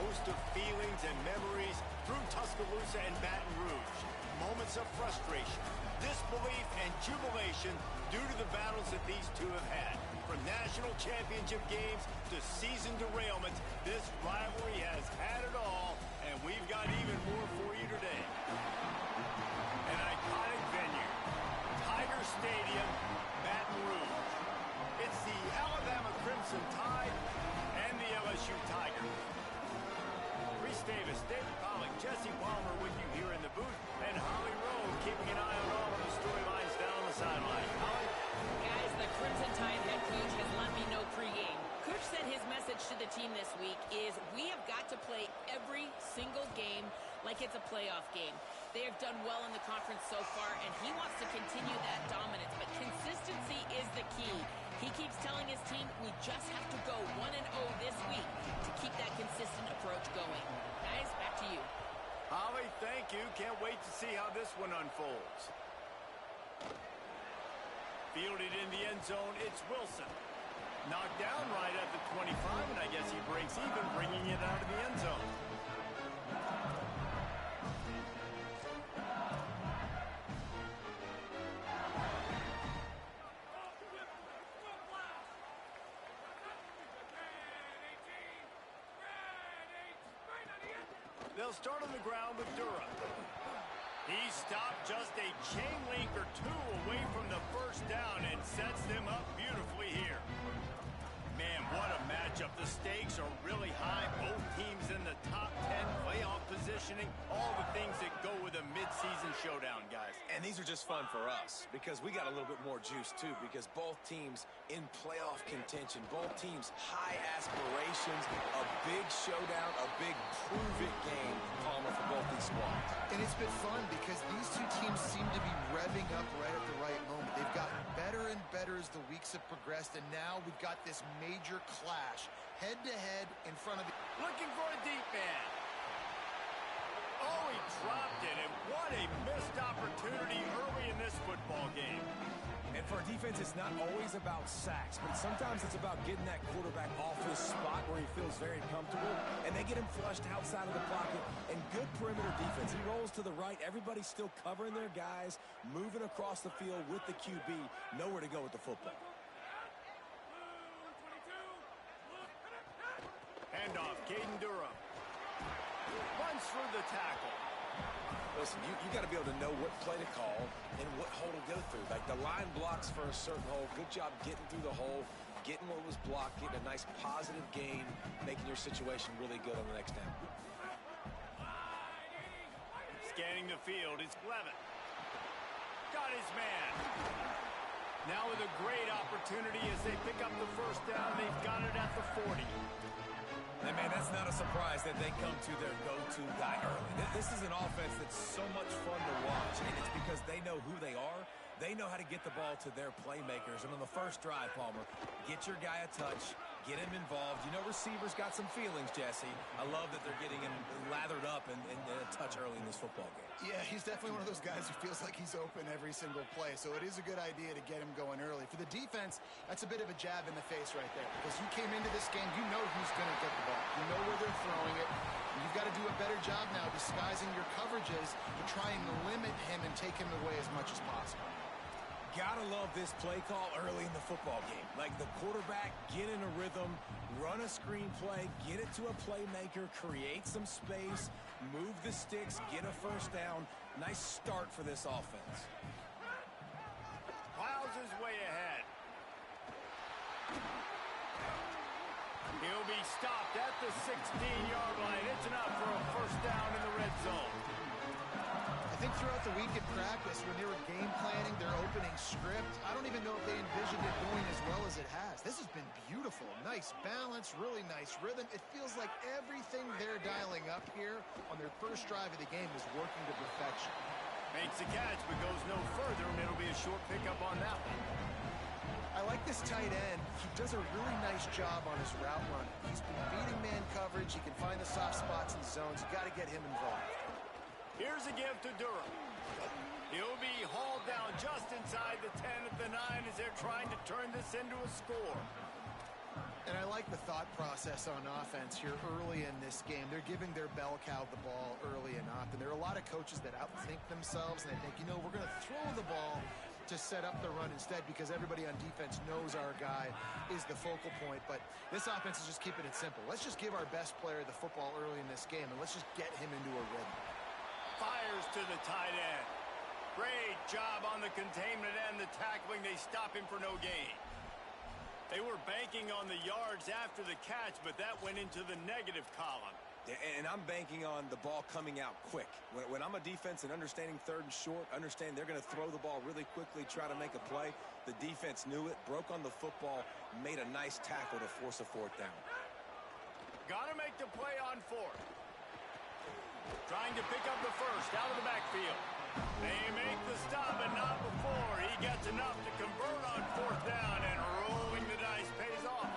host of feelings and memories through Tuscaloosa and Baton Rouge. Moments of frustration, disbelief, and jubilation due to the battles that these two have had. From national championship games to season derailments, this rivalry has had it all, and we've got even more for you today. An iconic venue, Tiger Stadium, Baton Rouge. It's the Alabama Crimson Tide and the LSU Tigers. Reese Davis, David Pollock, Jesse Palmer with you here in the booth, and Holly Rowe keeping an eye on all of the storylines down the sideline. Holly? Guys, the Crimson Tide head coach has let me know pregame. Coach said his message to the team this week is we have got to play every single game like it's a playoff game. They have done well in the conference so far, and he wants to continue that dominance, but consistency is the key. He keeps telling his team we just have to go 1-0 this week to keep that consistent approach going. Guys, back to you. Holly, thank you. Can't wait to see how this one unfolds. Fielded in the end zone, it's Wilson. Knocked down right at the 25, and I guess he breaks even, bringing it out of the end zone. They'll start on the ground with Durham. He stopped just a chain link or two away from the first down and sets them up beautifully here. Man, what a matchup. The stakes are really high. Both teams in the top 10 playoff positioning. All the things that go with a midseason showdown, guys. And these are just fun for us because we got a little bit more juice, too, because both teams in playoff contention, both teams high aspirations, a big showdown, a big prove-it game, Palmer, for both these squads. And it's been fun because these two teams seem to be revving up right at the right moment. They've gotten better and better as the weeks have progressed, and now we've got this major clash, head-to-head in front of the... Looking for a deep man. Oh, he dropped it, and what a missed opportunity early in this football game. And for a defense, it's not always about sacks, but sometimes it's about getting that quarterback off his spot where he feels very comfortable, and they get him flushed outside of the pocket, and good perimeter defense. He rolls to the right. Everybody's still covering their guys, moving across the field with the QB, nowhere to go with the football. Handoff, Caden Durham. Runs through the tackle. Listen, you got to be able to know what play to call and what hole to go through. Like the line blocks for a certain hole. Good job getting through the hole, getting what was blocked, getting a nice positive gain, making your situation really good on the next down. Scanning the field, it's Levitt. Got his man. Now with a great opportunity as they pick up the first down. They've got it at the 40. And, man, that's not a surprise that they come to their go-to guy early. This is an offense that's so much fun to watch, and it's because they know who they are. They know how to get the ball to their playmakers. And on the first drive, Palmer, get your guy a touch, get him involved. You know receivers got some feelings, Jesse. I love that they're getting him lathered up and a touch early in this football game. Yeah, he's definitely one of those guys who feels like he's open every single play, so it is a good idea to get him going early. For the defense, that's a bit of a jab in the face right there, because you came into this game, you know who's going to get the ball. You know where they're throwing it. And you've got to do a better job now disguising your coverages to try and limit him and take him away as much as possible. Gotta love this play call early in the football game. Like the quarterback, get in a rhythm, run a screen play, get it to a playmaker, create some space, move the sticks, get a first down. Nice start for this offense. Plows his way ahead. He'll be stopped at the 16-yard line. It's enough for a first down in the red zone. I think throughout the week in practice, when they were game planning their opening script, I don't even know if they envisioned it going as well as it has. This has been beautiful. Nice balance, really nice rhythm. It feels like everything they're dialing up here on their first drive of the game is working to perfection. Makes the catch, but goes no further, and it'll be a short pickup on that one. I like this tight end. He does a really nice job on his route running. He's been beating man coverage. He can find the soft spots and zones. You got to get him involved. Here's a give to Durham. He'll be hauled down just inside the 10 at the 9 as they're trying to turn this into a score. And I like the thought process on offense here early in this game. They're giving their bell cow the ball early and often. There are a lot of coaches that outthink themselves, and they think, you know, we're going to throw the ball to set up the run instead because everybody on defense knows our guy is the focal point. But this offense is just keeping it simple. Let's just give our best player the football early in this game, and let's just get him into a rhythm. Fires to the tight end. Great job on the containment and the tackling. They stop him for no gain. They were banking on the yards after the catch, but that went into the negative column. And I'm banking on the ball coming out quick. When I'm a defense and understanding third and short, understand they're going to throw the ball really quickly, try to make a play. The defense knew it, broke on the football, made a nice tackle to force a fourth down. Got to make the play on fourth. Trying to pick up the first out of the backfield. They make the stop, and not before. He gets enough to convert on fourth down, and rolling the dice pays off.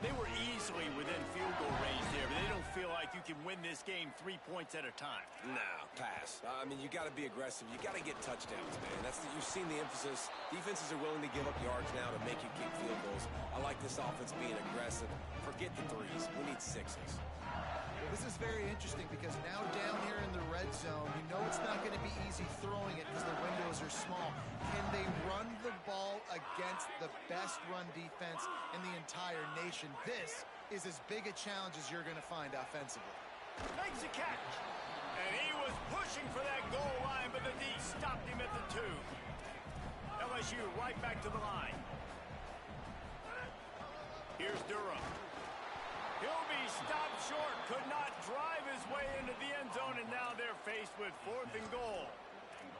They were easily within field goal range there, but they don't feel like you can win this game 3 points at a time. Nah, pass. I mean, you got to be aggressive. You got to get touchdowns, man. You've seen the emphasis. Defenses are willing to give up yards now to make you kick field goals. I like this offense being aggressive. Forget the threes. We need sixes. Well, this is very interesting because now down here in the red zone, you know it's not going to be easy throwing it because the windows are small. Can they run the ball against the best run defense in the entire nation? This is as big a challenge as you're going to find offensively. Makes a catch. And he was pushing for that goal line, but the D stopped him at the 2. LSU right back to the line. Here's Durham. He'll be stopped short. Could not drive his way into the end zone, and now they're faced with 4th and goal.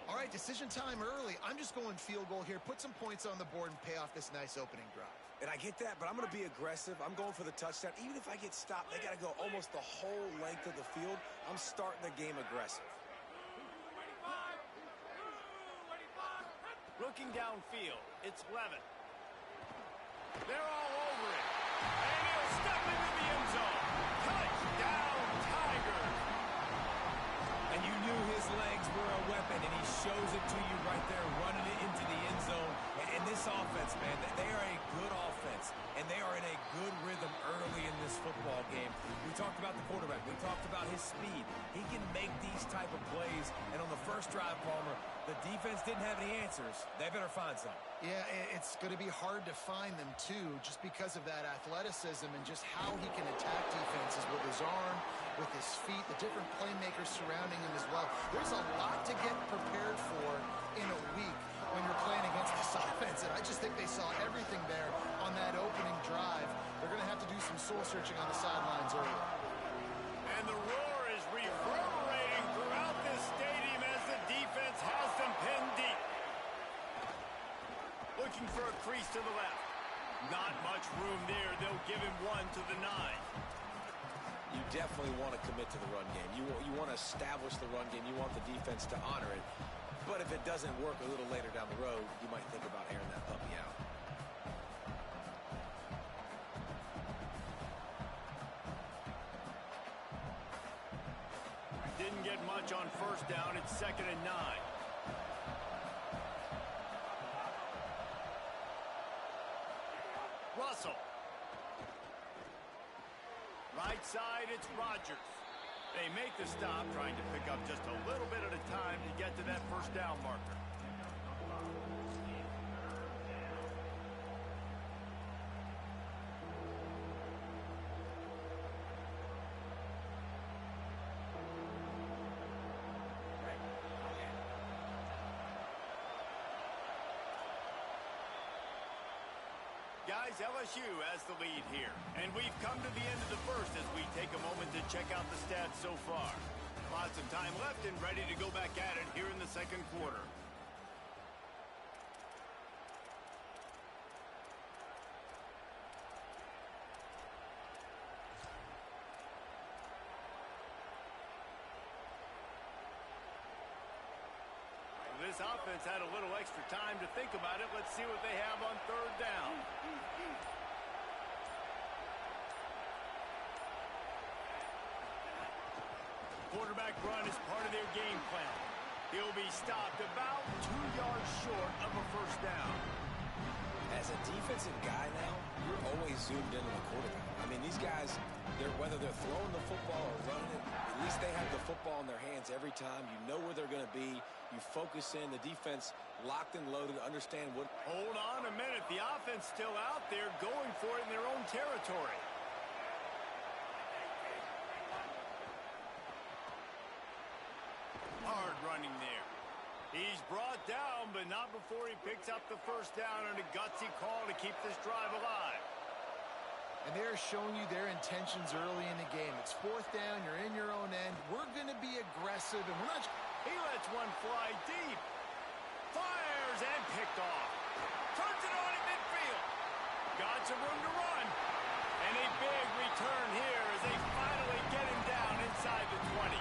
All right, decision time early. I'm just going field goal here. Put some points on the board and pay off this nice opening drive. And I get that, but I'm going to be aggressive. I'm going for the touchdown. Even if I get stopped, they got to go almost the whole length of the field. I'm starting the game aggressive. Looking downfield, it's Levin. They're all over it. And he'll step into the end zone. Touchdown, Tigers. And you knew his legs were a weapon, and he shows it to you right there, running it into the end zone. And this offense, man, they are a good offense, and they are in a good rhythm early in this football game. We talked about the quarterback. We talked about his speed. He can make these type of plays, and on the first drive, Palmer, the defense didn't have any answers. They better find some. Yeah, it's going to be hard to find them, too, just because of that athleticism and just how he can attack defenses with his arm, with his feet, the different playmakers surrounding him as well. There's a lot to get prepared for in a week when you're playing against this offense, and I just think they saw everything there on that opening drive. They're going to have to do some soul-searching on the sidelines early. And the roar is reverberating throughout this stadium as the defense has them pinned deep. Looking for a crease to the left. Not much room there. They'll give him 1 to the 9. You definitely want to commit to the run game. You want to establish the run game. You want the defense to honor it. But if it doesn't work a little later down the road, you might think about airing that puppy out. Didn't get much on first down. It's 2nd and 9. Russell. Right side, it's Rodgers. They make the stop, trying to pick up just a little bit at a time to get to that first down marker. Guys, LSU has the lead here. And we've come to the end of the first as we take a moment to check out the stats so far. Lots of time left and ready to go back at it here in the second quarter. This offense had a little extra time to think about it. Let's see what they have on 3rd down. Quarterback run is part of their game plan. He'll be stopped about 2 yards short of a first down. As a defensive guy now, you're always zoomed in on the quarterback. I mean, these guys, whether they're throwing the football or running it, at least they have the football in their hands every time. You know where they're going to be. You focus in. The defense locked and loaded to understand what. Hold on a minute. The offense still out there going for it in their own territory. Hard running there. He's brought down, but not before he picks up the first down and a gutsy call to keep this drive alive. And they're showing you their intentions early in the game. It's fourth down. You're in your own end. We're going to be aggressive, and we're not. He lets one fly deep. Fires and picked off. Turns it on in midfield. Got some room to run. And a big return here as they finally get him down inside the 20.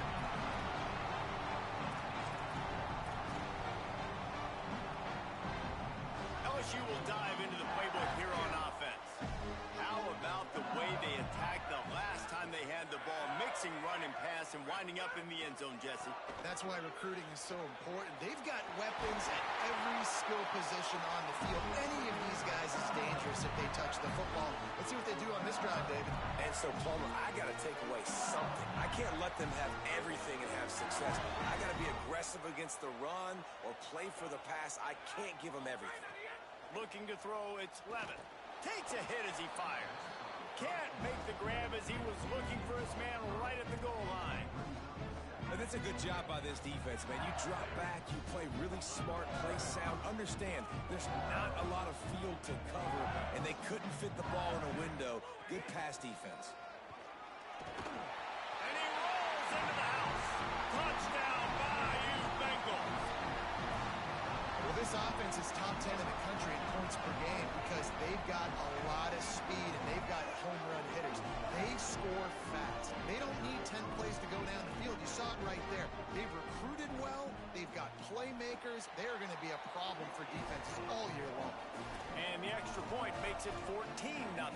LSU will dive into the playbook here on offense. How about the way they attacked the last time they had the ball, mixing run and pass and winding up in the end zone, Jesse? That's why recruiting is so important. They've got weapons at every skill position on the field. Any of these guys is dangerous if they touch the football. Let's see what they do on this drive, David. And so, Palmer, I got to take away something. I can't let them have everything and have success. I got to be aggressive against the run or play for the pass. I can't give them everything. Looking to throw, it's Levin. Takes a hit as he fires. Can't make the grab as he was looking for his man right at the goal line. And that's a good job by this defense, man. You drop back, you play really smart, play sound. Understand, there's not a lot of field to cover, and they couldn't fit the ball in a window. Good pass defense. And he rolls into the house. Touchdown by you, Bengals. Well, this offense is top 10 in the country in points per game because they've got a lot of speed and they've got home run hitters. They score fast. They don't need 10 plays to go down the field. You saw it right there. They've recruited well. They've got playmakers. They're going to be a problem for defenses all year long. And the extra point makes it 14-0.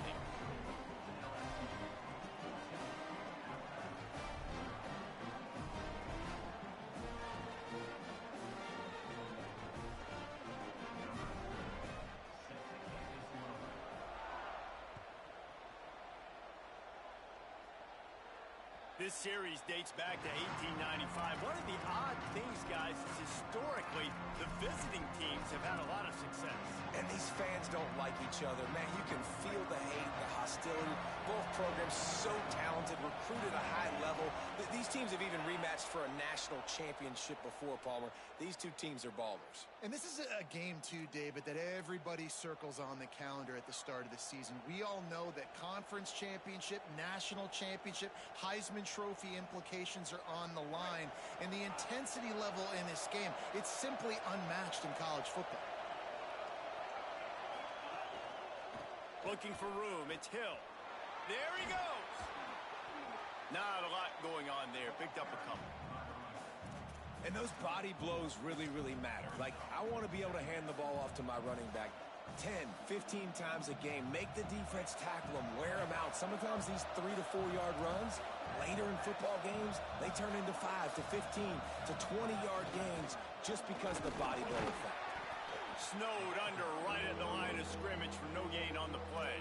This series dates back to 1895. One of the odd things, guys, is historically the visiting teams have had a lot of success. And these fans don't like each other. Man, you can feel the hate, the hostility. Both programs so talented, recruited at a high level. These teams have even rematched for a national championship before, Palmer. These two teams are ballers. And this is a game, too, David, that everybody circles on the calendar at the start of the season. We all know that conference championship, national championship, Heisman Trophy implications are on the line. And the intensity level in this game, it's simply unmatched in college football. Looking for room. It's Hill. There he goes. Not a lot going on there. Picked up a couple. And those body blows really, really matter. Like, I want to be able to hand the ball off to my running back 10, 15 times a game. Make the defense tackle them, wear them out. Sometimes these 3 to 4 yard runs, later in football games, they turn into 5 to 15 to 20-yard gains just because of the body blow effect. Snowed under right at the line of scrimmage for no gain on the play.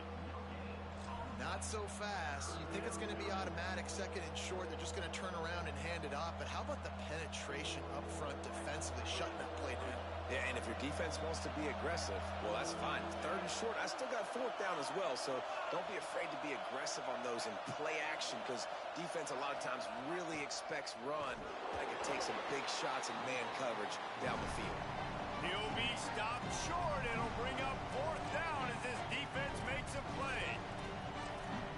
Not so fast. You think it's going to be automatic, second and short. They're just going to turn around and hand it off. But how about the penetration up front defensively, shutting that play down? Yeah, and if your defense wants to be aggressive, well, that's fine. Third and short, I still got fourth down as well, so don't be afraid to be aggressive on those in play action because defense a lot of times really expects run. They can take some big shots in man coverage down the field. The OB stopped short. It'll bring up fourth down as this defense makes a play.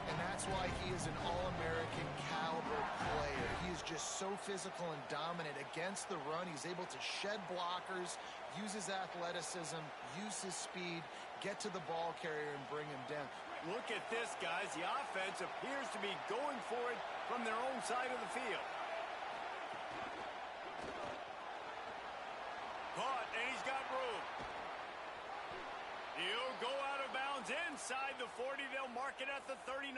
And that's why he is an All-American caliber player. He is just so physical and dominant against the run. He's able to shed blockers, use his athleticism, use his speed, get to the ball carrier and bring him down. Look at this, guys. The offense appears to be going for it from their own side of the field. Caught, and he's got room. He'll go out of bounds inside the 40. They'll mark it at the 39.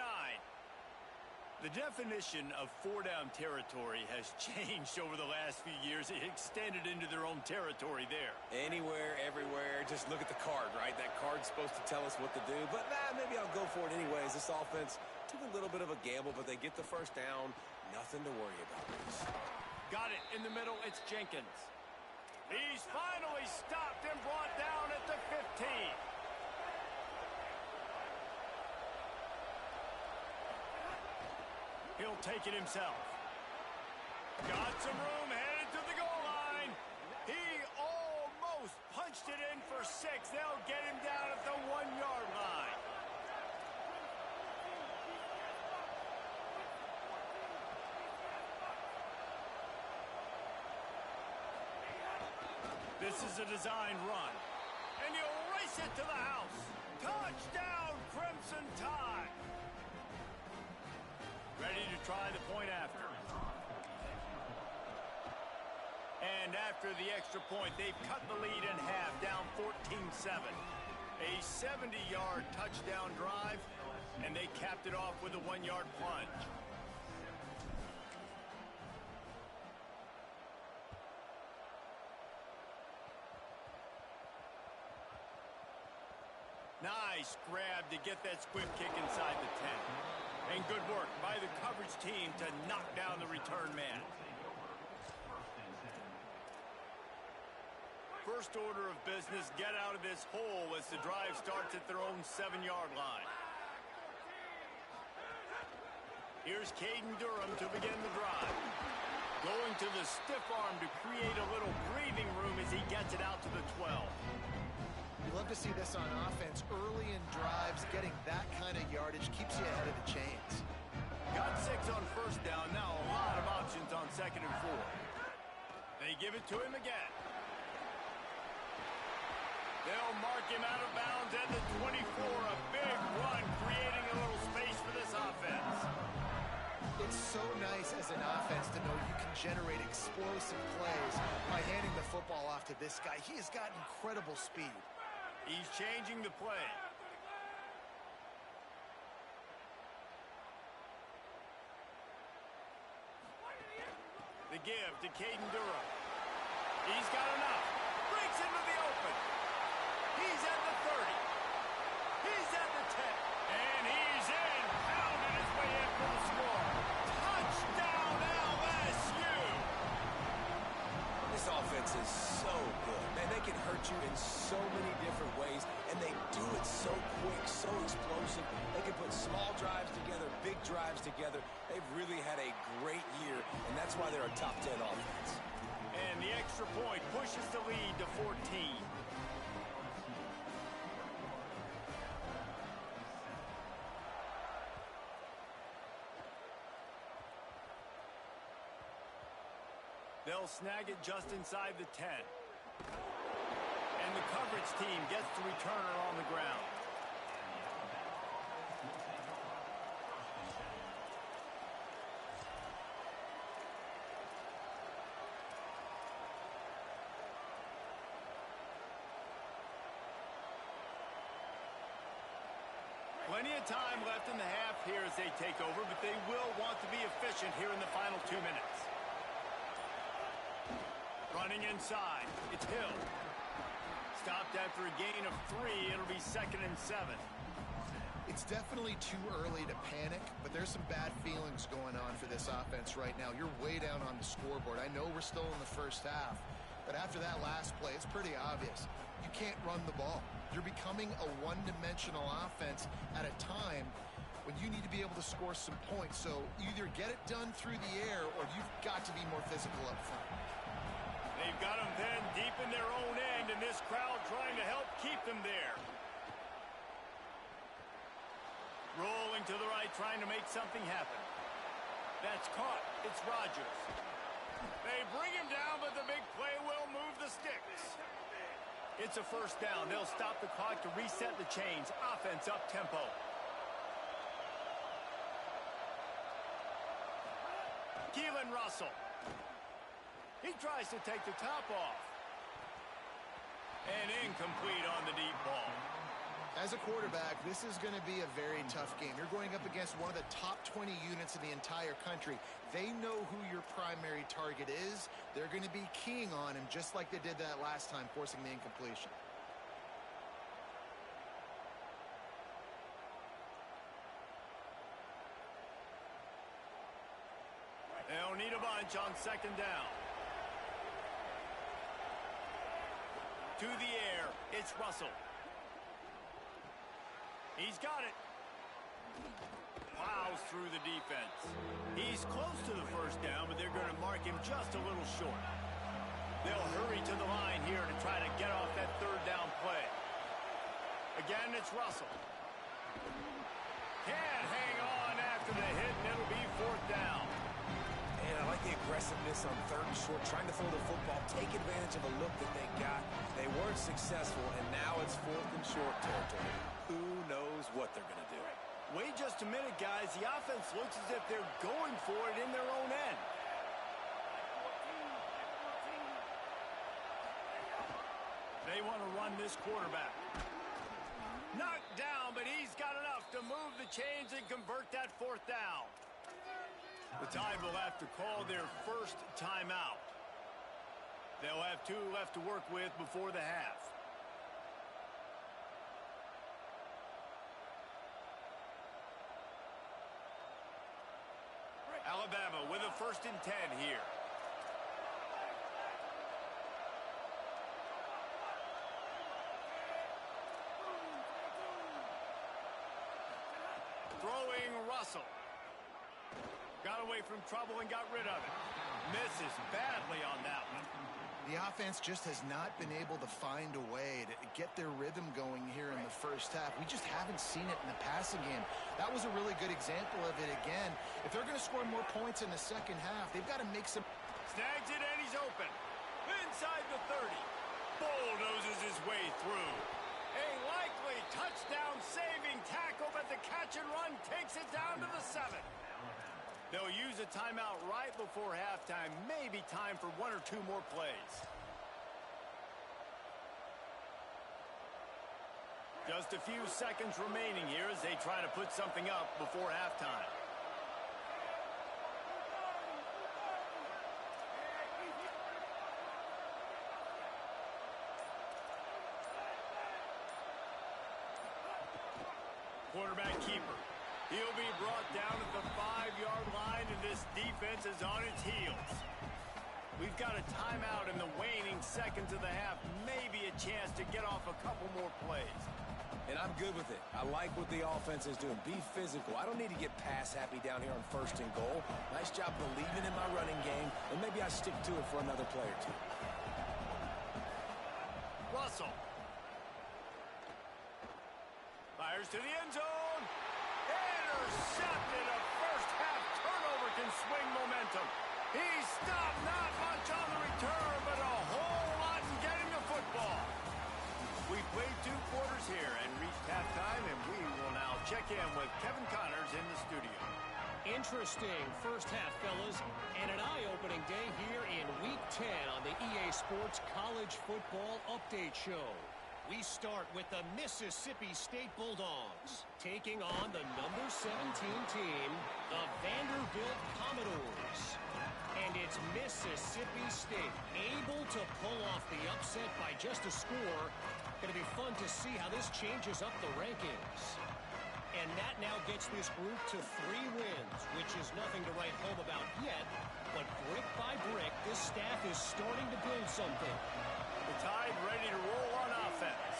The definition of four-down territory has changed over the last few years. It extended into their own territory there. Anywhere, everywhere. Just look at the card, right? That card's supposed to tell us what to do. But maybe I'll go for it anyways. This offense took a little bit of a gamble, but they get the first down. Nothing to worry about. Got it in the middle. It's Jenkins. He's finally stopped and brought down at the 15. He'll take it himself. Got some room, headed to the goal line. He almost punched it in for 6. They'll get him down at the 1-yard line. This is a designed run. And he'll race it to the house. Touchdown, Crimson Tide. Ready to try the point after. And after the extra point, they've cut the lead in half, down 14-7. A 70-yard touchdown drive, and they capped it off with a 1-yard plunge. Nice grab to get that swift kick inside the 10. And good work by the coverage team to knock down the return man. First order of business, get out of this hole as the drive starts at their own 7-yard line. Here's Caden Durham to begin the drive. Going to the stiff arm to create a little breathing room as he gets it out to the 12. You love to see this on offense. Early in drives, getting that kind of yardage keeps you ahead of the chains. Got 6 on first down. Now a lot of options on 2nd and 4. They give it to him again. They'll mark him out of bounds at the 24. A big run, creating a little space for this offense. It's so nice as an offense to know you can generate explosive plays by handing the football off to this guy. He has got incredible speed. He's changing the play. The give to Caden Durham. He's got enough. Breaks into the open. He's at the 30. He's at the 10. And he's in. Pounded his way in for the score. Touchdown LSU. This offense is so good. Man, they can hurt you in so many different ways, and they do it so quick, so explosive. They can put small drives together, big drives together. They've really had a great year, and that's why they're a top 10 offense. And the extra point pushes the lead to 14. They'll snag it just inside the 10. And the coverage team gets the returner on the ground. Plenty of time left in the half here as they take over, but they will want to be efficient here in the final 2 minutes. Running inside, it's Hill. Stopped after a gain of 3, it'll be 2nd and 7. It's definitely too early to panic, but there's some bad feelings going on for this offense right now. You're way down on the scoreboard. I know we're still in the first half, but after that last play, it's pretty obvious. You can't run the ball. You're becoming a one-dimensional offense at a time when you need to be able to score some points. So either get it done through the air or you've got to be more physical up front. They've got them then deep in their own end, and this crowd trying to help keep them there. Rolling to the right, trying to make something happen. That's caught. It's Rodgers. They bring him down, but the big play will move the sticks. It's a first down. They'll stop the clock to reset the chains. Offense up tempo. Keelan Russell. He tries to take the top off. And incomplete on the deep ball. As as a quarterback, this is going to be a very tough game. You're going up against one of the top 20 units in the entire country. They know who your primary target is. They're going to be keying on him just like they did that last time, forcing the incompletion. They'll need a bunch on second down. To the air, it's Russell. He's got it. Plows through the defense. He's close to the first down, but they're going to mark him just a little short. They'll hurry to the line here to try to get off that third down play. Again, it's Russell. Can't hang on after the hit, and it'll be fourth down. And I like the aggressiveness on third and short, trying to throw the football, take advantage of a look that they got. They weren't successful, and now it's fourth and short territory. Who knows what they're going to do? Wait just a minute, guys. The offense looks as if they're going for it in their own end. They want to run this quarterback. Knocked down, but he's got enough to move the chains and convert that fourth down. The Tide will have to call their first timeout. They'll have 2 left to work with before the half. Alabama with a 1st and 10 here. Throwing Russell. Got away from trouble and got rid of it. Misses badly on that one. The offense just has not been able to find a way to get their rhythm going here in the first half. We just haven't seen it in the passing game. That was a really good example of it again. If they're going to score more points in the second half, they've got to make some... Snags it and he's open. Inside the 30. Bulldozes his way through. A likely touchdown-saving tackle, but the catch and run takes it down to the 7. They'll use a timeout right before halftime. Maybe time for 1 or 2 more plays. Just a few seconds remaining here as they try to put something up before halftime. Quarterback keeper. He'll be brought down at the 5-yard line, and this defense is on its heels. We've got a timeout in the waning seconds of the half. Maybe a chance to get off a couple more plays. And I'm good with it. I like what the offense is doing. Be physical. I don't need to get pass happy down here on 1st and goal. Nice job believing in my running game, and maybe I stick to it for another play or 2. Russell. Fires to the end zone. Intercepted. A first-half turnover can swing momentum. He stopped, not much on the return, but a whole lot in getting the football. We played 2 quarters here and reached halftime, and we will now check in with Kevin Connors in the studio. Interesting first half, fellas, and an eye-opening day here in Week 10 on the EA Sports College Football Update Show. We start with the Mississippi State Bulldogs taking on the number 17 team, the Vanderbilt Commodores. And it's Mississippi State able to pull off the upset by just a score. Going to be fun to see how this changes up the rankings. And that now gets this group to 3 wins, which is nothing to write home about yet. But brick by brick, this staff is starting to build something. The Tide ready to roll on offense.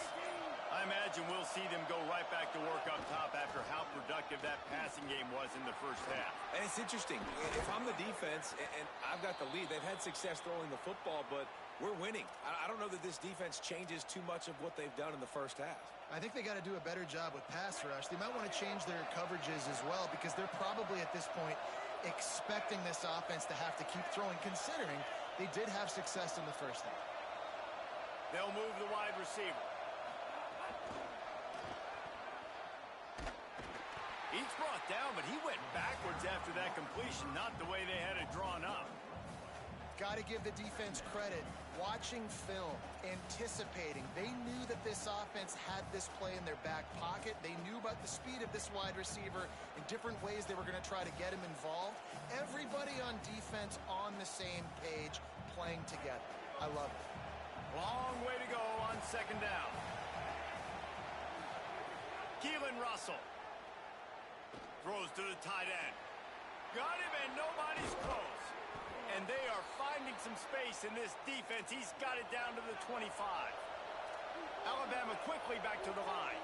I imagine we'll see them go right back to work up top after how productive that passing game was in the first half. And it's interesting. If I'm the defense and I've got the lead, they've had success throwing the football, but we're winning. I don't know that this defense changes too much of what they've done in the first half. I think they got to do a better job with pass rush. They might want to change their coverages as well because they're probably at this point expecting this offense to have to keep throwing, considering they did have success in the first half. They'll move the wide receiver. He's brought down, but he went backwards after that completion, not the way they had it drawn up. got to give the defense credit. Watching film, anticipating. They knew that this offense had this play in their back pocket. They knew about the speed of this wide receiver and different ways they were going to try to get him involved. Everybody on defense on the same page, playing together. I love it. Long way to go on second down. Keelan Russell throws to the tight end. Got him, and nobody's close. And they are finding some space in this defense. He's got it down to the 25. Alabama quickly back to the line.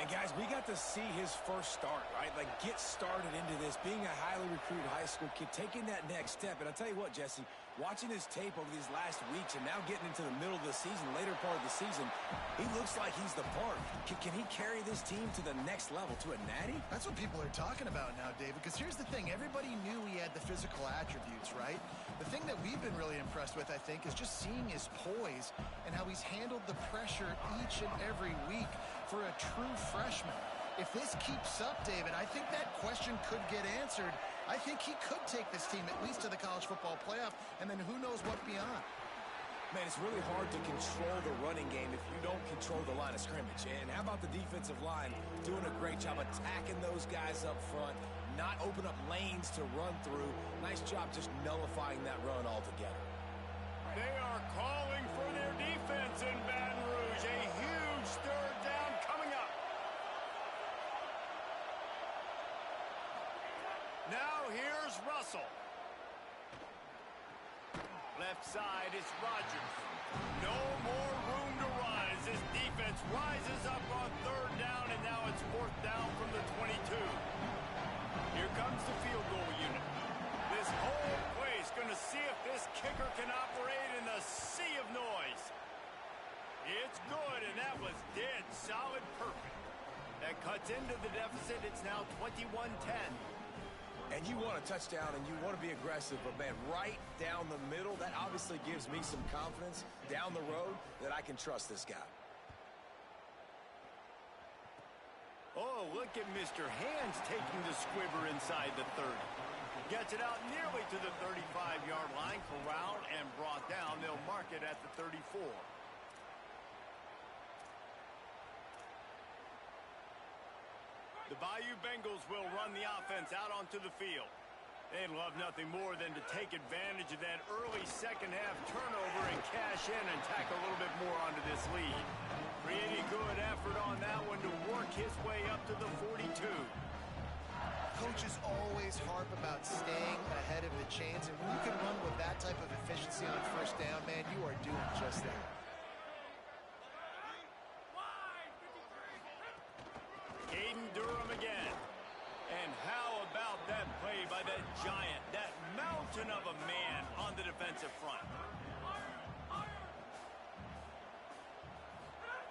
And, guys, we got to see his first start, right? Like, get started into this, being a highly recruited high school kid, taking that next step. And I'll tell you what, Jesse, watching his tape over these last weeks and now getting into the middle of the season, later part of the season, he looks like he's the part. Can he carry this team to the next level, to a natty? That's what people are talking about now, David, because here's the thing. Everybody knew he had the physical attributes, right? The thing that we've been really impressed with, I think, is just seeing his poise and how he's handled the pressure each and every week for a true freshman. If this keeps up, David, I think that question could get answered. I think he could take this team at least to the college football playoff, and then who knows what beyond. Man, it's really hard to control the running game if you don't control the line of scrimmage. And how about the defensive line doing a great job attacking those guys up front, not open up lanes to run through. Nice job just nullifying that run altogether. They are calling for their defense in Baton Rouge. A huge third down coming up. Now here's Russell. Left side is Rodgers. No more room to run as this defense rises up on third down, and now it's fourth down from the 22. Here comes the field goal unit. This whole place going to see if this kicker can operate in the sea of noise. It's good, and that was dead solid perfect. That cuts into the deficit. It's now 21-10. And you want a touchdown and you want to be aggressive, but, man, right down the middle, that obviously gives me some confidence down the road that I can trust this guy. Oh, look at Mr. Hands taking the squibber inside the 30. Gets it out nearly to the 35-yard line, corralled and brought down. They'll mark it at the 34. The Bayou Bengals will run the offense out onto the field. They'd love nothing more than to take advantage of that early second-half turnover and cash in and tack a little bit more onto this lead. Pretty good effort on that one to work his way up to the 42. Coaches always harp about staying ahead of the chains, and when you can run with that type of efficiency on first down, man, you are doing just that. Aiden Durham again. And how about that play by that giant, that mountain of a man on the defensive front?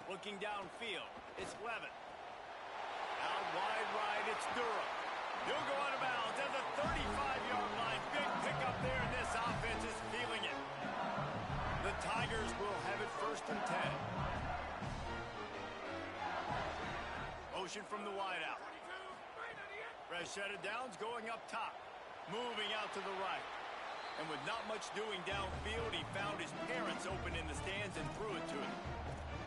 Looking downfield, it's Levin. Out wide right, it's Durham. He'll go out of bounds at the 35-yard line. Big pickup there, and this offense is feeling it. The Tigers will have it first and 10. Motion from the wideout. Fresh set of downs going up top. Moving out to the right. And with not much doing downfield, he found his parents open in the stands and threw it to him.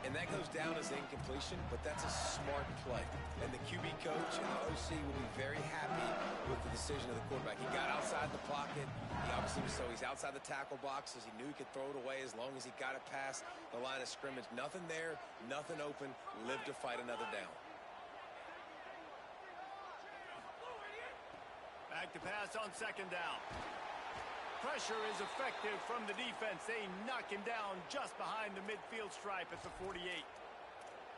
And that goes down as incompletion, but that's a smart play. And the QB coach and the OC will be very happy with the decision of the quarterback. He got outside the pocket. He obviously was he's outside the tackle boxes. He knew he could throw it away as long as he got it past the line of scrimmage. Nothing there, nothing open. Live to fight another down. Back to pass on second down. Pressure is effective from the defense. They knock him down just behind the midfield stripe at the 48.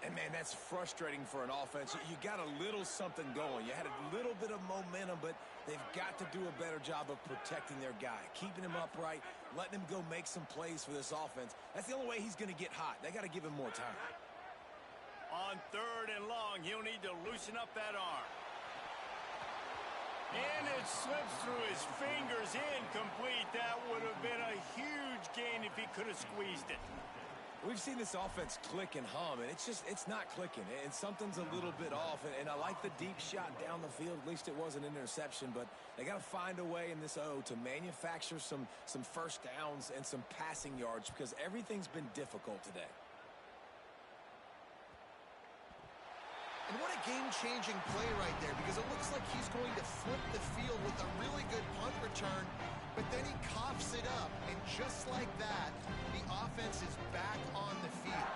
And, man, that's frustrating for an offense. You got a little something going. You had a little bit of momentum, but they've got to do a better job of protecting their guy, keeping him upright, letting him go make some plays for this offense. That's the only way he's going to get hot. They got to give him more time. On third and long, he'll need to loosen up that arm. And it slips through his fingers, incomplete. That would have been a huge gain if he could have squeezed it. We've seen this offense click and hum, and it's not clicking, and something's a little bit off. And I like the deep shot down the field. At least it wasn't an interception, but they got to find a way in this O to manufacture some first downs and some passing yards because everything's been difficult today. And what a game-changing play right there, because it looks like he's going to flip the field with a really good punt return, but then he coughs it up, and just like that, the offense is back on the field.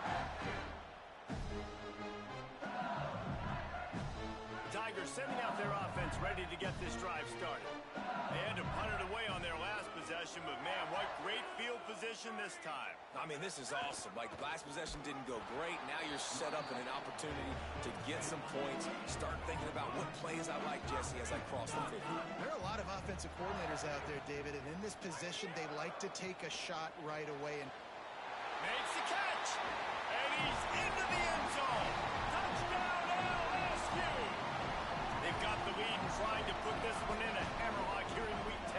Tigers sending out their offense ready to get this drive started. They had to punt it away on their last possession, but man, what great field position this time. I mean, this is awesome. Like, last possession didn't go great. Now you're set up in an opportunity to get some points. Start thinking about what plays I like, Jesse, as I cross the field. There are a lot of offensive coordinators out there, David, and in this position, they like to take a shot right away. And makes the catch, and he's into the end zone. Touchdown, LSU. They've got the lead and trying to put this one in a hammerlock here in Week 10.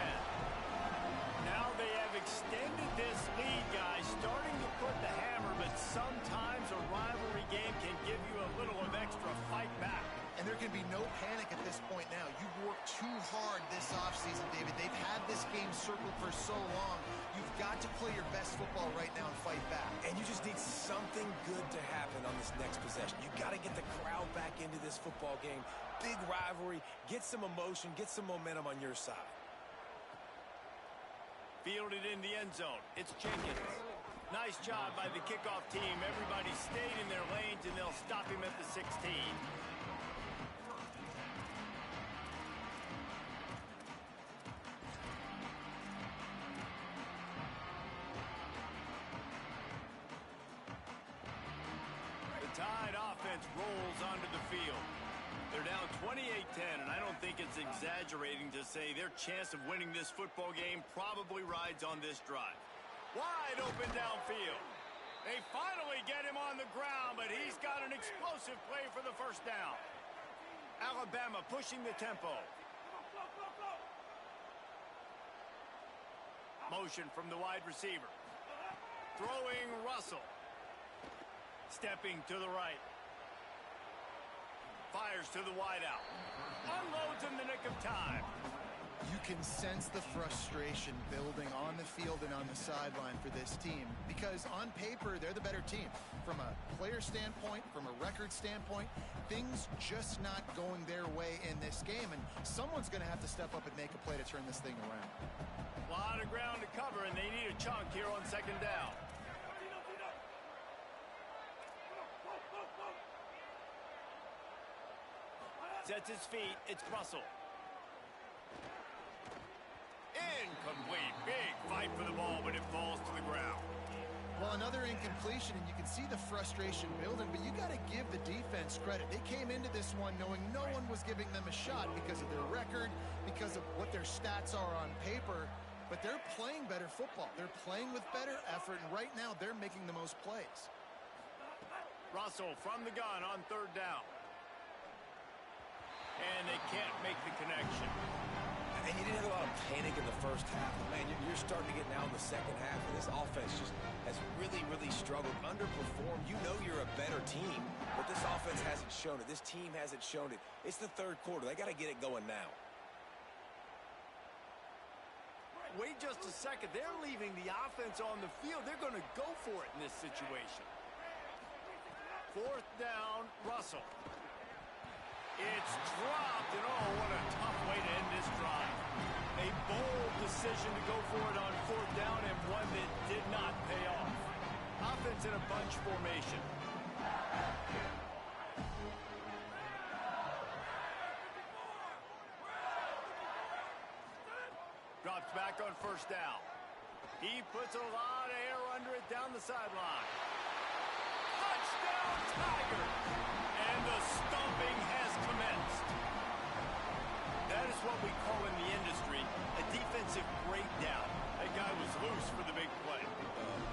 Now they have extended this lead, guys, starting to put the hammer, but sometimes a rivalry game can give you a little of extra fight back. And there can be no panic at this point now. You've worked too hard this offseason, David. They've had this game circled for so long. You've got to play your best football right now and fight back. And you just need something good to happen on this next possession. You got to get the crowd back into this football game. Big rivalry. Get some emotion. Get some momentum on your side. Fielded in the end zone. It's Jenkins. Nice job by the kickoff team. Everybody stayed in their lanes, and they'll stop him at the 16. The Tide offense rolls onto the field. They're down 28-10, and I don't think it's exaggerating to say their chance of winning this football game probably rides on this drive. Wide open downfield. They finally get him on the ground, but he's got an explosive play for the first down. Alabama pushing the tempo. Motion from the wide receiver. Throwing Russell. Stepping to the right. Fires to the wideout. Unloads in the nick of time. You can sense the frustration building on the field and on the sideline for this team because on paper, they're the better team. From a player standpoint, from a record standpoint, things just not going their way in this game, and someone's going to have to step up and make a play to turn this thing around. A lot of ground to cover, and they need a chunk here on second down. Sets his feet. It's Russell. Incomplete. Big fight for the ball, but it falls to the ground. Well, another incompletion, and you can see the frustration building, but you got to give the defense credit. They came into this one knowing no one was giving them a shot because of their record, because of what their stats are on paper, but they're playing better football. They're playing with better effort, and right now they're making the most plays. Russell from the gun on third down. And they can't make the connection. And you didn't have a lot of panic in the first half. Man, you're starting to get now in the second half, and this offense just has really, really struggled, underperformed. You know you're a better team, but this offense hasn't shown it. This team hasn't shown it. It's the third quarter. They got to get it going now. Wait just a second. They're leaving the offense on the field. They're going to go for it in this situation. Fourth down, Russell. It's dropped, and oh, what a tough way to end this drive. A bold decision to go for it on fourth down, and one that did not pay off. Offense in a bunch formation. Drops back on first down. He puts a lot of air under it down the sideline. Touchdown, Tigers! And the stomping has commenced. That is what we call in the industry a defensive breakdown. That guy was loose for the big play.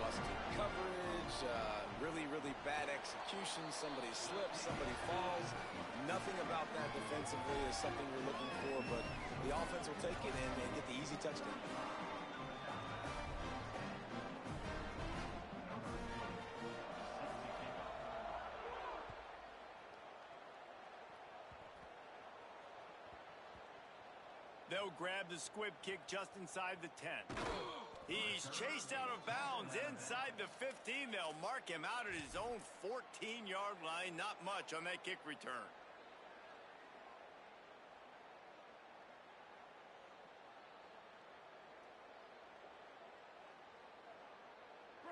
Busted coverage, really, really bad execution. Somebody slips, somebody falls. Nothing about that defensively is something we're looking for, but the offense will take it and get the easy touchdown. They'll grab the squib kick just inside the 10. He's chased out of bounds inside the 15. They'll mark him out at his own 14-yard line. Not much on that kick return.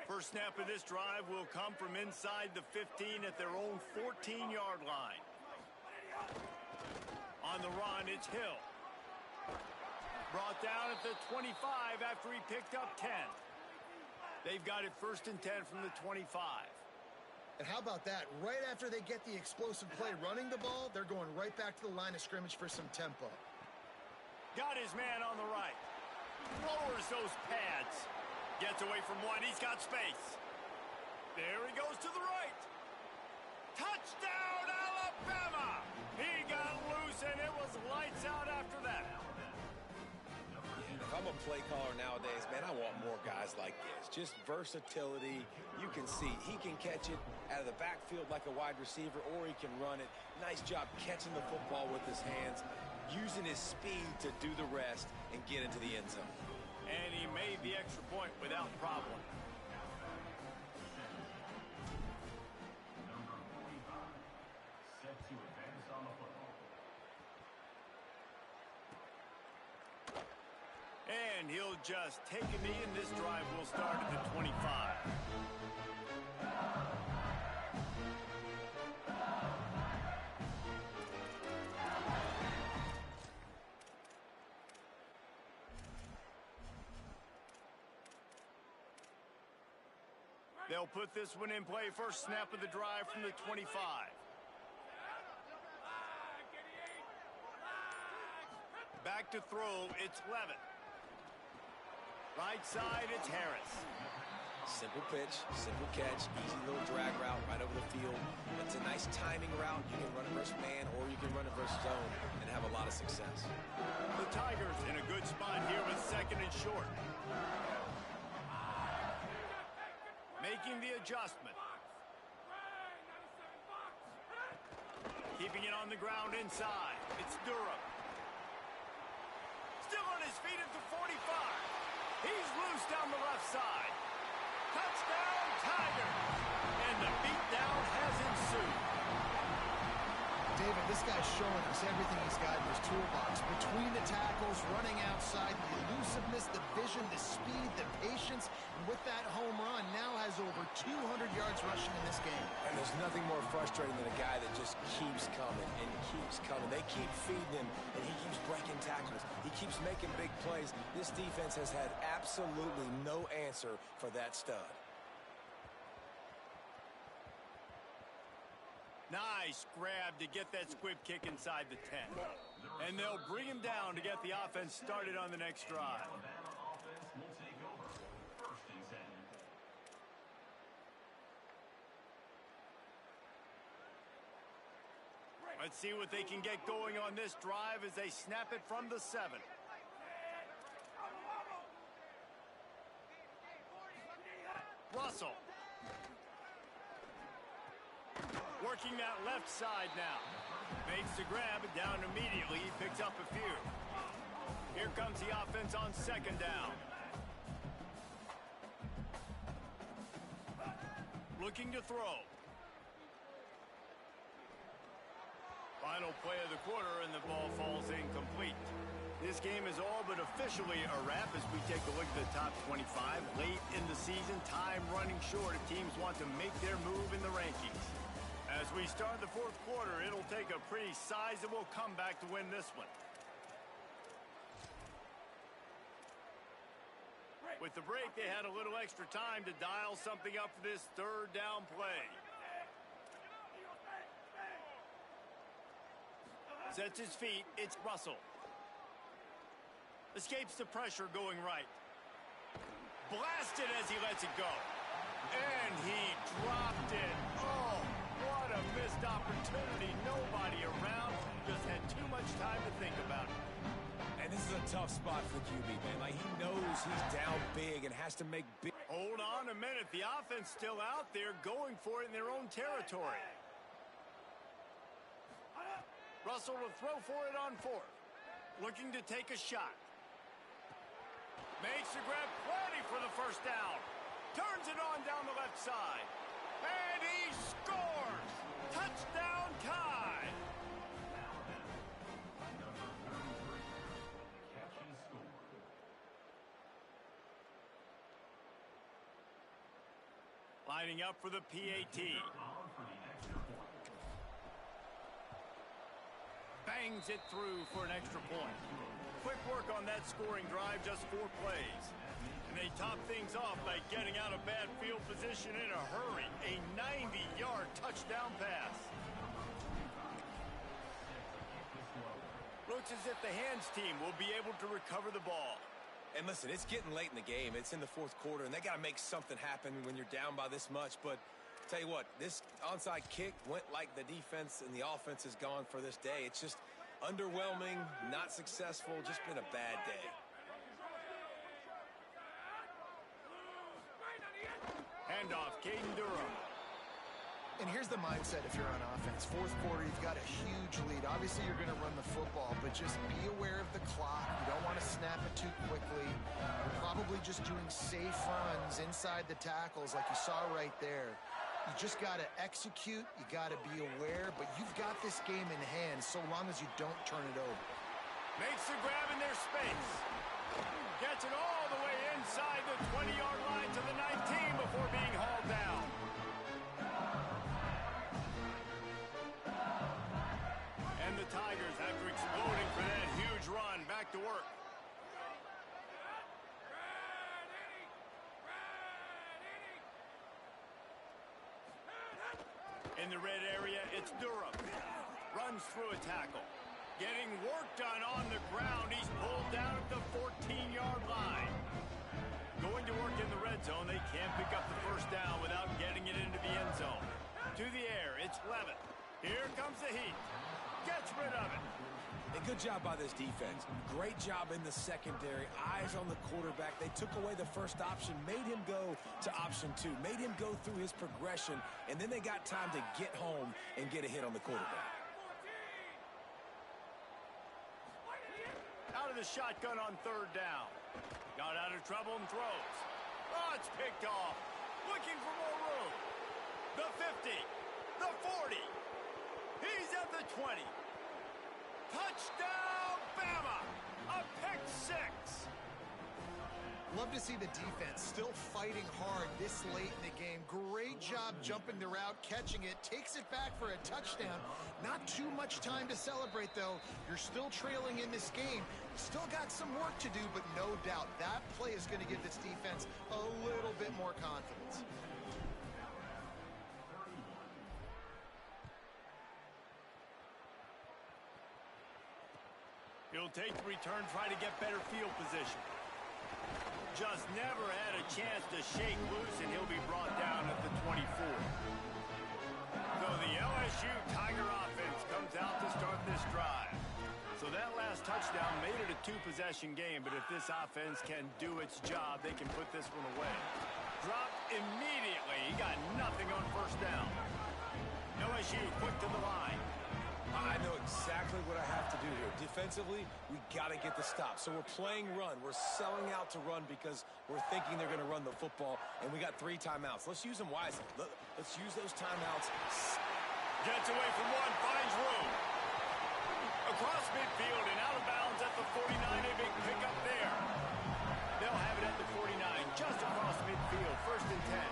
First snap of this drive will come from inside the 15 at their own 14-yard line. On the run, it's Hill. Brought down at the 25 after he picked up 10. They've got it first and 10 from the 25. And how about that? Right after they get the explosive play running the ball, they're going right back to the line of scrimmage for some tempo. Got his man on the right. Lowers those pads. Gets away from one. He's got space. There he goes to the right. Touchdown, Alabama! He got loose, and it was lights out after that. If I'm a play caller nowadays, man, I want more guys like this. Just versatility. You can see he can catch it out of the backfield like a wide receiver, or he can run it. Nice job catching the football with his hands, using his speed to do the rest and get into the end zone. And he made the extra point without problem. And he'll just take a knee, and this drive will start at the 25. They'll put this one in play. First snap of the drive from the 25. Back to throw, it's Levitt. Right side, it's Harris. Simple pitch, simple catch, easy little drag route right over the field. It's a nice timing route. You can run it versus man, or you can run it versus zone and have a lot of success. The Tigers in a good spot here with second and short. Making the adjustment. Keeping it on the ground inside. It's Durham. Still on his feet at the 45. He's loose down the left side. Touchdown, Tigers! And the beatdown has ensued. David, this guy's showing us everything he's got in his toolbox. Between the tackles, running outside, the elusiveness, the vision, the speed, the patience. And with that home run, now has over 200 yards rushing in this game. And there's nothing more frustrating than a guy that just keeps coming and keeps coming. They keep feeding him, and he keeps breaking tackles. He keeps making big plays. This defense has had absolutely no answer for that stud. Nice grab to get that squib kick inside the 10. And they'll bring him down to get the offense started on the next drive. Let's see what they can get going on this drive as they snap it from the 7. Russell. Working that left side now. Makes the grab, down immediately. He picks up a few. Here comes the offense on second down. Looking to throw. Final play of the quarter, and the ball falls incomplete. This game is all but officially a wrap as we take a look at the top 25. Late in the season, time running short. Teams want to make their move in the rankings. As we start the fourth quarter, it'll take a pretty sizable comeback to win this one. With the break, they had a little extra time to dial something up for this third down play. Sets his feet, it's Russell. Escapes the pressure going right. Blasted as he lets it go. And he dropped it. Oh, what a missed opportunity. Nobody around. Just had too much time to think about it. And this is a tough spot for the QB, man. Like, he knows he's down big and has to make big. Hold on a minute. The offense still out there going for it in their own territory. Russell will throw for it on fourth. looking to take a shot. Makes the grab, plenty for the first down. Turns it on down the left side. And he scores! Touchdown tie! Lining up for the PAT. Bangs it through for an extra point. Quick work on that scoring drive, just 4 plays. And they top things off by getting out of bad field position in a hurry. A 90-yard touchdown pass. Looks as if the hands team will be able to recover the ball. And listen, it's getting late in the game. It's in the 4th quarter, and they got to make something happen when you're down by this much. But tell you what, this onside kick went like the defense and the offense is gone for this day. It's just underwhelming, not successful, just been a bad day. Handoff, Caden Durham. And here's the mindset if you're on offense. 4th quarter, you've got a huge lead. Obviously, you're going to run the football, but just be aware of the clock. You don't want to snap it too quickly. You're probably just doing safe runs inside the tackles like you saw right there. You just got to execute. You got to be aware, but you've got this game in hand so long as you don't turn it over. Makes the grab in their space. Gets it all the way inside the 20-yard line to the 19 before being hauled down. And the Tigers, after exploding for that huge run, back to work. In the red area, it's Durham. Runs through a tackle. Getting work done on the ground. He's pulled down at the 14-yard line. Going to work in the red zone. They can't pick up the first down without getting it into the end zone. To the air, it's Levitt. Here comes the heat. Gets rid of it. A good job by this defense. Great job in the secondary. Eyes on the quarterback. They took away the first option, made him go to option 2, made him go through his progression, and then they got time to get home and get a hit on the quarterback. Out of the shotgun on 3rd down. Got out of trouble and throws. Oh, it's picked off. Looking for more room. The 50. The 40. He's at the 20. Touchdown, Bama! A pick 6. Love to see the defense still fighting hard this late in the game. Great job jumping the route, catching it, takes it back for a touchdown. Not too much time to celebrate, though. You're still trailing in this game. Still got some work to do, but no doubt that play is going to give this defense a little bit more confidence. He'll take the return, try to get better field position. Just never had a chance to shake loose, and he'll be brought down at the 24. So the LSU Tiger offense comes out to start this drive. So that last touchdown made it a 2-possession game, but if this offense can do its job, they can put this one away. Dropped immediately. He got nothing on first down. LSU quick to the line. I know exactly what I have to do here. Defensively, we got to get the stop. So we're playing run. We're selling out to run because we're thinking they're going to run the football, and we got 3 timeouts. Let's use them wisely. Let's use those timeouts. Gets away from one, finds room. Across midfield and out of bounds at the 49. A big pickup there. They'll have it at the 49, just across midfield, 1st and 10.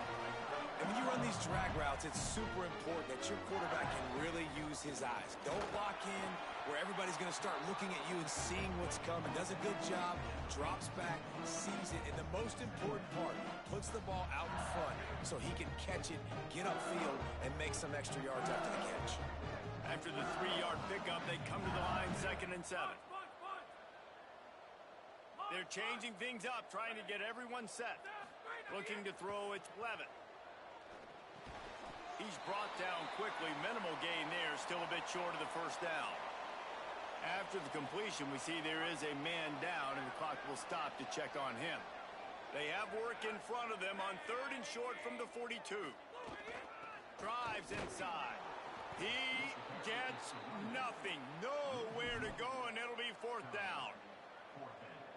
And when you run these drag routes, it's super important that your quarterback can really use his eyes. Don't lock in where everybody's going to start looking at you and seeing what's coming. Does a good job, drops back, sees it, and the most important part, puts the ball out in front so he can catch it, get upfield, and make some extra yards after the catch. After the 3-yard pickup, they come to the line, 2nd and 7. They're changing things up, trying to get everyone set. Looking to throw, it's Levitt. He's brought down quickly. Minimal gain there. Still a bit short of the first down. After the completion, we see there is a man down, and the clock will stop to check on him. They have work in front of them on 3rd and short from the 42. Drives inside. He gets nothing. Nowhere to go, and it'll be fourth down.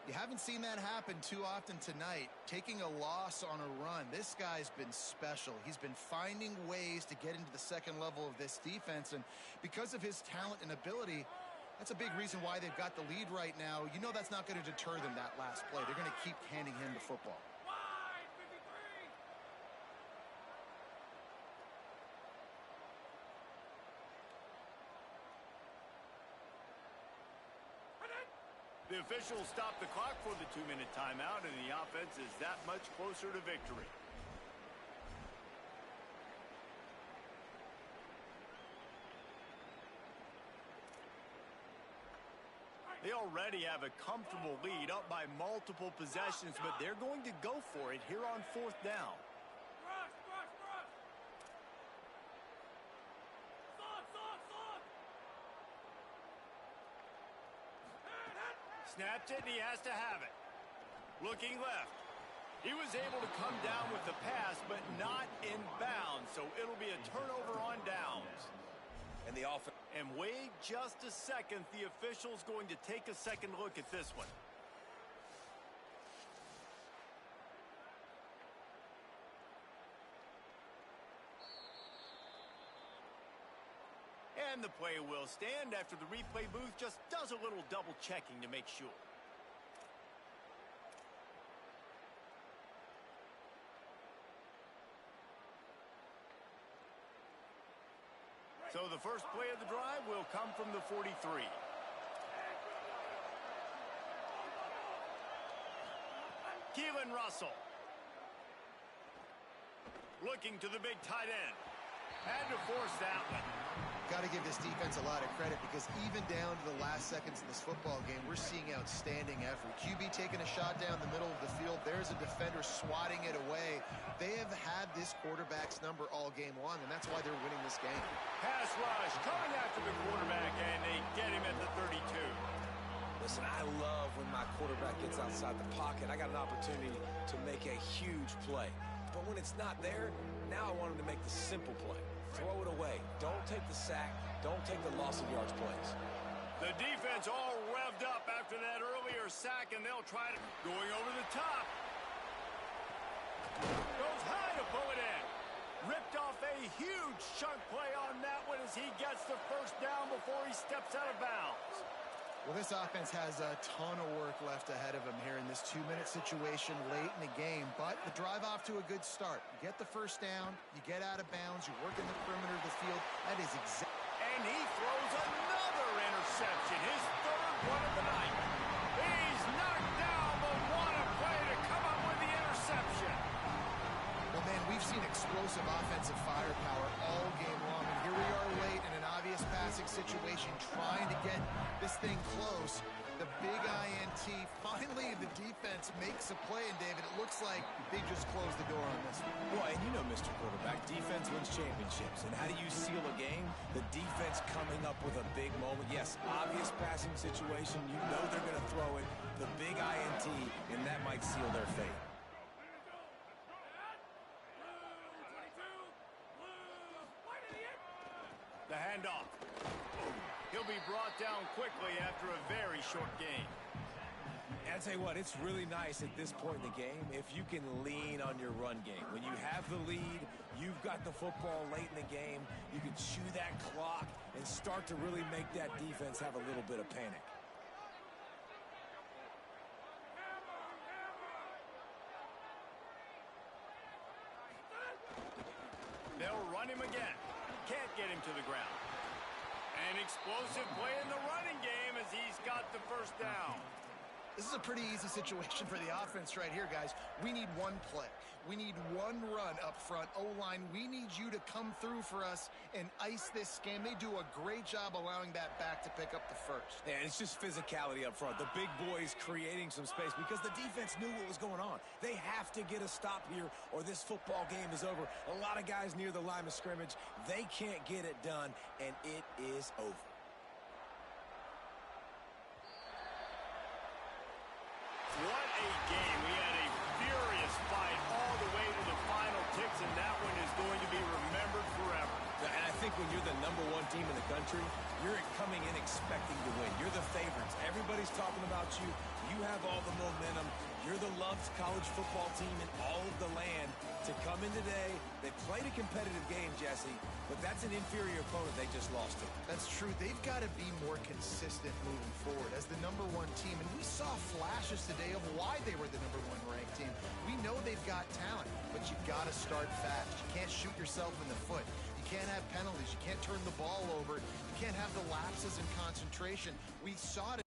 You haven't seen that happen too often tonight, taking a loss on a run. This guy's been special. He's been finding ways to get into the second level of this defense, and because of his talent and ability, that's a big reason why they've got the lead right now. You know that's not going to deter them that last play. They're going to keep handing him the football. The officials stop the clock for the 2-minute timeout, and the offense is that much closer to victory. They already have a comfortable lead, up by multiple possessions, but they're going to go for it here on fourth down. Snapped it, and he has to have it. Looking left. He was able to come down with the pass, but not in bounds, so it'll be a turnover on downs. And the offense. And wait just a second. The official's going to take a second look at this one. And the play will stand after the replay booth just does a little double checking to make sure. So the first play of the drive will come from the 43. Keelan Russell. Looking to the big tight end. Had to force that one. Got to give this defense a lot of credit because even down to the last seconds of this football game, we're seeing outstanding effort. QB taking a shot down the middle of the field. There's a defender swatting it away. They have had this quarterback's number all game long, and that's why they're winning this game. Pass rush coming after the quarterback, and they get him at the 32. Listen, I love when my quarterback gets outside the pocket. I got an opportunity to make a huge play. But when it's not there, now I want him to make the simple play. Throw it away. Don't take the sack. Don't take the loss of yards plays. The defense all revved up after that earlier sack, and they'll try to going over the top. Goes high to pull it in. Ripped off a huge chunk play on that one as he gets the first down before he steps out of bounds. Well, this offense has a ton of work left ahead of them here in this 2-minute situation late in the game, but the drive off to a good start. You get the first down, you get out of bounds, you work in the perimeter of the field. That is exactly. And he throws another interception, his third one of the night. He's knocked down, but what a play to come up with the interception. Well, man, we've seen explosive offensive firepower all game long, and here we are late in an obvious passing situation trying to get this thing close. The big INT. Finally, the defense makes a play, and David, it looks like they just closed the door on this one. Boy, and you know, Mr. Quarterback, defense wins championships. And how do you seal a game? The defense coming up with a big moment. Yes, obvious passing situation. You know they're going to throw it. The big INT, and that might seal their fate. The handoff. He'll be brought down quickly after a very short game. And I tell you what, it's really nice at this point in the game if you can lean on your run game. When you have the lead, you've got the football late in the game, you can chew that clock and start to really make that defense have a little bit of panic. They'll run him again. Can't get him to the ground. An explosive play in the running game as he's got the first down. This is a pretty easy situation for the offense right here, guys. We need one play. We need one run up front. O-line, we need you to come through for us and ice this game. They do a great job allowing that back to pick up the first. Yeah, it's just physicality up front. The big boys creating some space because the defense knew what was going on. They have to get a stop here or this football game is over. A lot of guys near the line of scrimmage, they can't get it done, and it is over. What a game. We had a furious fight all the way to the final ticks, and that one is going to be remembered forever. And I think when you're the #1 team in the country, you're coming in expecting to win. You're the favorites. Everybody's talking about you. You have all the momentum. You're the loved college football team in all of the land. To come in today, they played a competitive game, Jesse, but that's an inferior opponent they just lost to. That's true. They've got to be more consistent moving forward as the #1 team. And we saw flashes today of why they were the #1 ranked team. We know they've got talent, but you've got to start fast. You can't shoot yourself in the foot. You can't have penalties. You can't turn the ball over. You can't have the lapses in concentration. We saw it